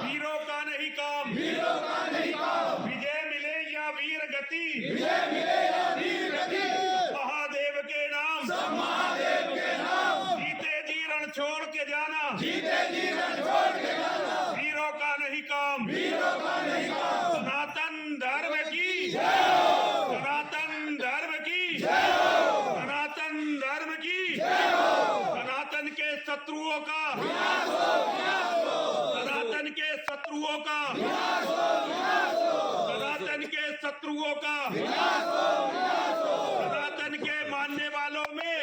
वीरों का नहीं काम, विजय मिले या वीर गति, महादेव के नाम, जीते जी रण छोड़ के जाना, वीरों का नहीं काम, सनातन धर्म की, सनातन धर्म की, सनातन धर्म की, सनातन के शत्रुओं का, सनातन के शत्रुओं का, सनातन के शत्रुओं का, सनातन के मानने वालों में,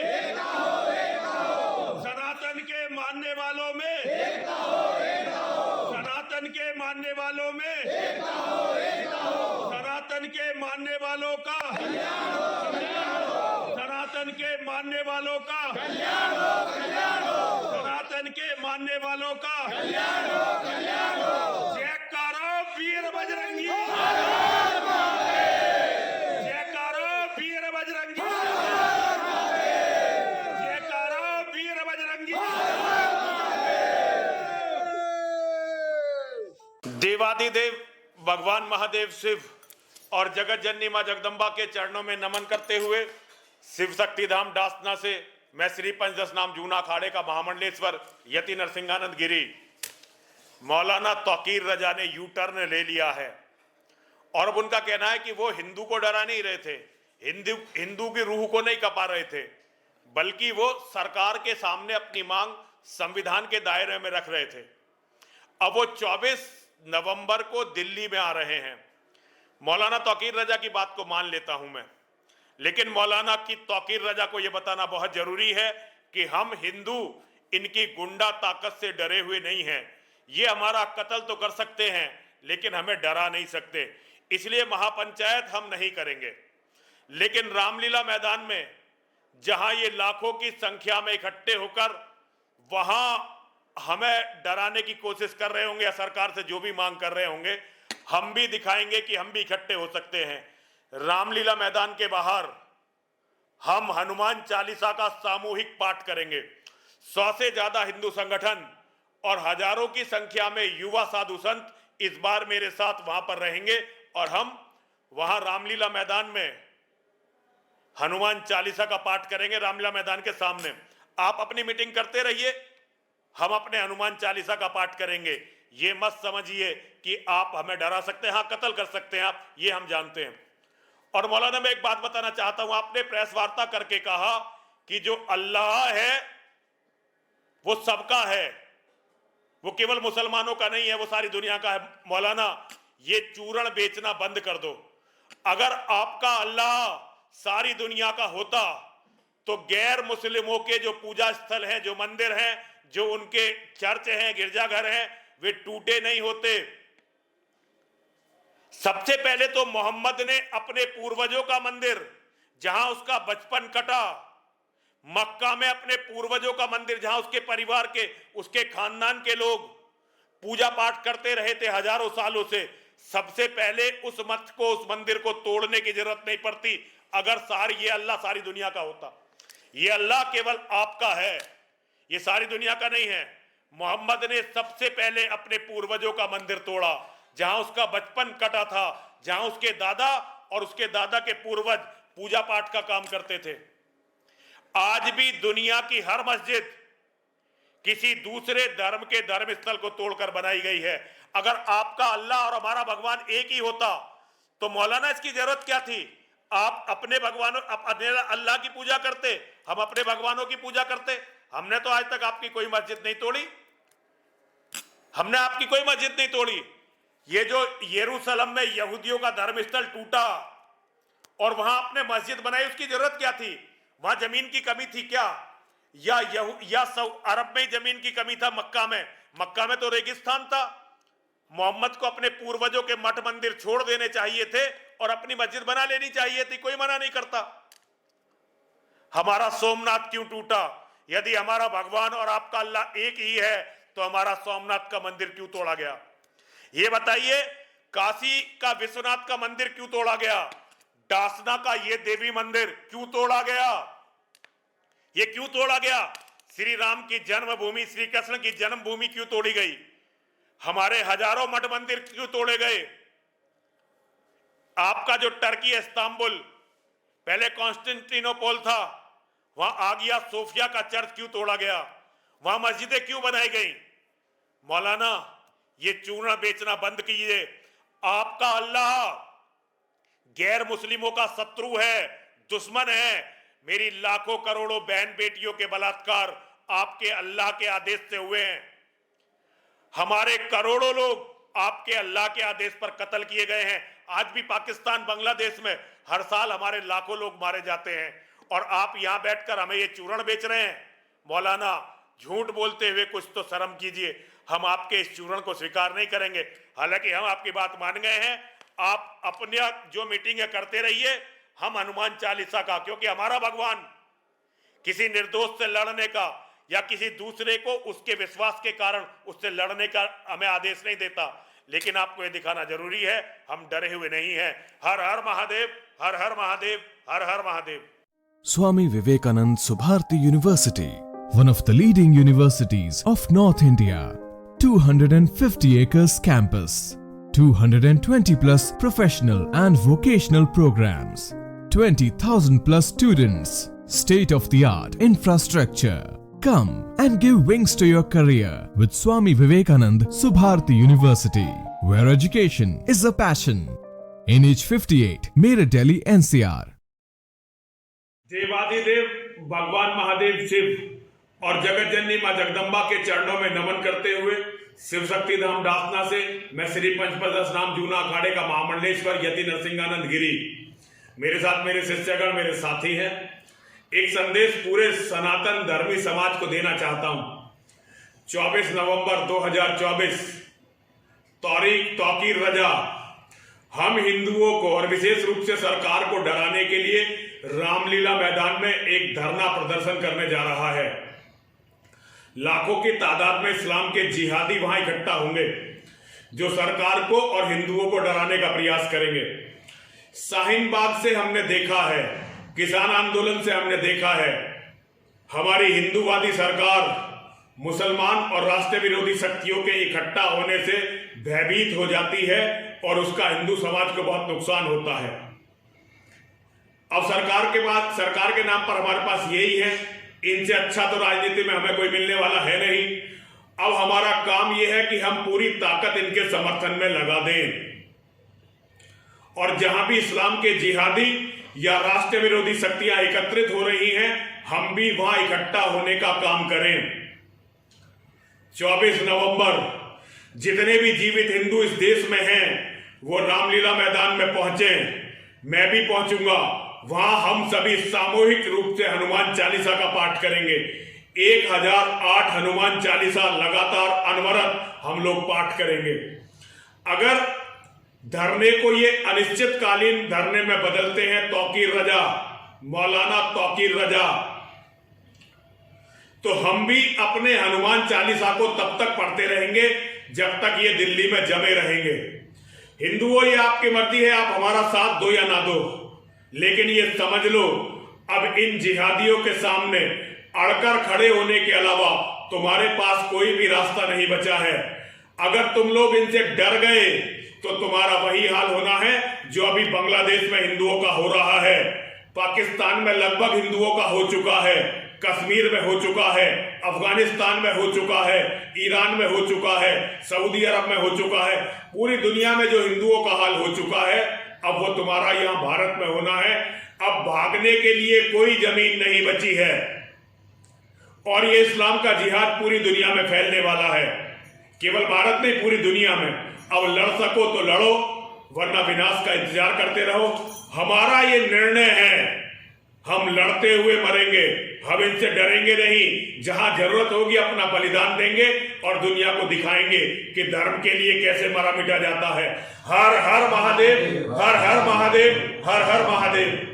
सनातन के मानने वालों में, सनातन के मानने वालों में, सनातन के मानने वालों का, सनातन के मानने वालों का, सनातन के मानने वालों का, जयकारो वीर बजरंगी, जयकारो वीर बजरंगी, जयकारो वीर बजरंगी। देवादिदेव भगवान महादेव शिव और जगत जननी मां जगदम्बा के चरणों में नमन करते हुए शिव शक्ति धाम डासना से मैं श्री पंचदश नाम जूना अखाड़े का महामंडलेश्वर यति नरसिंहानंद गिरी मौलाना तौकीर रजा ने यू टर्न ले लिया है। और अब उनका कहना है कि वो हिंदू को डरा नहीं रहे थे, हिंदू की रूह को नहीं कपा रहे थे, बल्कि वो सरकार के सामने अपनी मांग संविधान के दायरे में रख रहे थे। अब वो 24 नवंबर को दिल्ली में आ रहे हैं। मौलाना तौकीर रजा की बात को मान लेता हूं मैं, लेकिन मौलाना की तौकीर रजा को यह बताना बहुत जरूरी है कि हम हिंदू इनकी गुंडा ताकत से डरे हुए नहीं हैं। ये हमारा कत्ल तो कर सकते हैं लेकिन हमें डरा नहीं सकते, इसलिए महापंचायत हम नहीं करेंगे। लेकिन रामलीला मैदान में जहां ये लाखों की संख्या में इकट्ठे होकर वहां हमें डराने की कोशिश कर रहे होंगे या सरकार से जो भी मांग कर रहे होंगे, हम भी दिखाएंगे कि हम भी इकट्ठे हो सकते हैं। रामलीला मैदान के बाहर हम हनुमान चालीसा का सामूहिक पाठ करेंगे। 100 से ज्यादा हिंदू संगठन और हजारों की संख्या में युवा साधु संत इस बार मेरे साथ वहां पर रहेंगे और हम वहां रामलीला मैदान में हनुमान चालीसा का पाठ करेंगे। रामलीला मैदान के सामने आप अपनी मीटिंग करते रहिए, हम अपने हनुमान चालीसा का पाठ करेंगे। ये मत समझिए कि आप हमें डरा सकते हैं, हाँ कत्ल कर सकते हैं आप, ये हम जानते हैं। और मौलाना मैं एक बात बताना चाहता हूं, आपने प्रेस वार्ता करके कहा कि जो अल्लाह है वो सबका है, वो केवल मुसलमानों का नहीं है, वो सारी दुनिया का है। मौलाना ये चूरण बेचना बंद कर दो। अगर आपका अल्लाह सारी दुनिया का होता तो गैर मुस्लिमों के जो पूजा स्थल हैं, जो मंदिर हैं, जो उनके चर्च हैं, गिरजाघर हैं, वे टूटे नहीं होते। सबसे पहले तो मोहम्मद ने अपने पूर्वजों का मंदिर जहां उसका बचपन कटा, मक्का में अपने पूर्वजों का मंदिर जहां उसके परिवार के, उसके खानदान के लोग पूजा पाठ करते रहे थे हजारों सालों से, सबसे पहले उस मत को, उस मंदिर को तोड़ने की जरूरत नहीं पड़ती अगर ये अल्लाह सारी दुनिया का होता। ये अल्लाह केवल आपका है, ये सारी दुनिया का नहीं है। मोहम्मद ने सबसे पहले अपने पूर्वजों का मंदिर तोड़ा जहां उसका बचपन कटा था, जहां उसके दादा और उसके दादा के पूर्वज पूजा पाठ का काम करते थे। आज भी दुनिया की हर मस्जिद किसी दूसरे धर्म के धर्म स्थल को तोड़कर बनाई गई है। अगर आपका अल्लाह और हमारा भगवान एक ही होता तो मौलाना इसकी जरूरत क्या थी? आप अपने भगवानों, अपने अल्लाह की पूजा करते, हम अपने भगवानों की पूजा करते। हमने तो आज तक आपकी कोई मस्जिद नहीं तोड़ी, हमने आपकी कोई मस्जिद नहीं तोड़ी। ये जो यरूशलेम में यहूदियों का धर्म स्थल टूटा और वहां आपने मस्जिद बनाई, उसकी जरूरत क्या थी? वहां जमीन की कमी थी क्या? या अरब में जमीन की कमी था? मक्का में तो रेगिस्तान था। मोहम्मद को अपने पूर्वजों के मठ मंदिर छोड़ देने चाहिए थे और अपनी मस्जिद बना लेनी चाहिए थी, कोई मना नहीं करता। हमारा सोमनाथ क्यों टूटा? यदि हमारा भगवान और आपका अल्लाह एक ही है तो हमारा सोमनाथ का मंदिर क्यों तोड़ा गया? ये बताइए, काशी का विश्वनाथ का मंदिर क्यों तोड़ा गया? डासना का ये देवी मंदिर क्यों तोड़ा गया? ये क्यों तोड़ा गया? श्री राम की जन्मभूमि, श्री कृष्ण की जन्मभूमि क्यों तोड़ी गई? हमारे हजारों मठ मंदिर क्यों तोड़े गए? आपका जो टर्की इस्तांबुल, पहले कॉन्स्टेंटिनोपल था, वहां आगिया सोफिया का चर्च क्यों तोड़ा गया? वहां मस्जिदें क्यों बनाई गई? मौलाना, ये चूर्ण बेचना बंद कीजिए। आपका अल्लाह गैर मुस्लिमों का शत्रु है, दुश्मन है। मेरी लाखों करोड़ों बहन बेटियों के बलात्कार आपके अल्लाह के आदेश से हुए हैं। हमारे करोड़ों लोग आपके अल्लाह के आदेश पर कत्ल किए गए हैं। आज भी पाकिस्तान, बांग्लादेश में हर साल हमारे लाखों लोग मारे जाते हैं, और आप यहां बैठकर हमें ये चूर्ण बेच रहे हैं। मौलाना, झूठ बोलते हुए कुछ तो शर्म कीजिए। हम आपके इस चूर्ण को स्वीकार नहीं करेंगे। हालांकि हम आपकी बात मान गए हैं। आप अपने जो मीटिंगें करते रहिए, हम हनुमान चालीसा का, क्योंकि हमारा भगवान किसी निर्दोष से लड़ने का या किसी दूसरे को उसके विश्वास के कारण उससे लड़ने का हमें आदेश नहीं देता। लेकिन आपको यह दिखाना जरूरी है, हम डरे हुए नहीं हैं। हर हर महादेव, हर हर महादेव, हर हर Mahadev. Swami Vivekanand Subharti University, one of the leading universities of North India. 250 acres campus, 220 plus professional and vocational programs, 20,000 plus students, state of the art infrastructure. Come and give wings to your career with Swami Vivekanand Subharti University, where education is a passion. NH 58, Meerut, Delhi, NCR. देवाधिदेव भगवान महादेव शिव और जगत जननी मां जगदम्बा के चरणों में नमन करते हुए शिव शक्ति धाम डासना से मैं श्री पंचपदश नाम जूना अखाड़े का महामंडलेश्वर यति नरसिंहानंद गिरी, मेरे साथ मेरे शिष्यगण, मेरे साथी हैं, एक संदेश पूरे सनातन धर्मी समाज को देना चाहता हूं। 24 नवंबर 2024 तारीख तौकीर रजा, हम हिंदुओं को और विशेष रूप से सरकार को डराने के लिए रामलीला मैदान में एक धरना प्रदर्शन करने जा रहा है। लाखों की तादाद में इस्लाम के जिहादी वहां इकट्ठा होंगे, जो सरकार को और हिंदुओं को डराने का प्रयास करेंगे। शाहीन बाग से हमने देखा है, किसान आंदोलन से हमने देखा है, हमारी हिंदूवादी सरकार मुसलमान और राष्ट्र विरोधी शक्तियों के इकट्ठा होने से भयभीत हो जाती है और उसका हिंदू समाज को बहुत नुकसान होता है। अब सरकार के नाम पर हमारे पास यही है, इनसे अच्छा तो राजनीति में हमें कोई मिलने वाला है नहीं। अब हमारा काम यह है कि हम पूरी ताकत इनके समर्थन में लगा दें, और जहां भी इस्लाम के जिहादी या राष्ट्र विरोधी शक्तियां एकत्रित हो रही हैं, हम भी वहां इकट्ठा होने का काम करें। 24 नवंबर जितने भी जीवित हिंदू इस देश में हैं, वो रामलीला मैदान में पहुंचे, मैं भी पहुंचूंगा। वहां हम सभी सामूहिक रूप से हनुमान चालीसा का पाठ करेंगे। 1008 हनुमान चालीसा लगातार अनवरत हम लोग पाठ करेंगे। अगर धरने को ये अनिश्चितकालीन धरने में बदलते हैं तौकीर रजा, मौलाना तौकीर रजा, तो हम भी अपने हनुमान चालीसा को तब तक पढ़ते रहेंगे जब तक ये दिल्ली में जमे रहेंगे। हिंदुओं, ये आपकी मर्जी है, आप हमारा साथ दो या ना दो, लेकिन ये समझ लो, अब इन जिहादियों के सामने अड़कर खड़े होने के अलावा तुम्हारे पास कोई भी रास्ता नहीं बचा है। अगर तुम लोग इनसे डर गए तो तुम्हारा वही हाल होना है जो अभी बांग्लादेश में हिंदुओं का हो रहा है, पाकिस्तान में लगभग हिंदुओं का हो चुका है, कश्मीर में हो चुका है, अफगानिस्तान में हो चुका है, ईरान में हो चुका है, सऊदी अरब में हो चुका है। पूरी दुनिया में जो हिंदुओं का हाल हो चुका है, अब वो तुम्हारा यहां भारत में होना है। अब भागने के लिए कोई जमीन नहीं बची है, और ये इस्लाम का जिहाद पूरी दुनिया में फैलने वाला है, केवल भारत नहीं, पूरी दुनिया में। अब लड़ सको तो लड़ो, वरना विनाश का इंतजार करते रहो। हमारा ये निर्णय है, हम लड़ते हुए मरेंगे, हम इनसे डरेंगे नहीं। जहां जरूरत होगी अपना बलिदान देंगे और दुनिया को दिखाएंगे कि धर्म के लिए कैसे मरा मिटा जाता है। हर हर महादेव, हर हर महादेव, हर हर महादेव।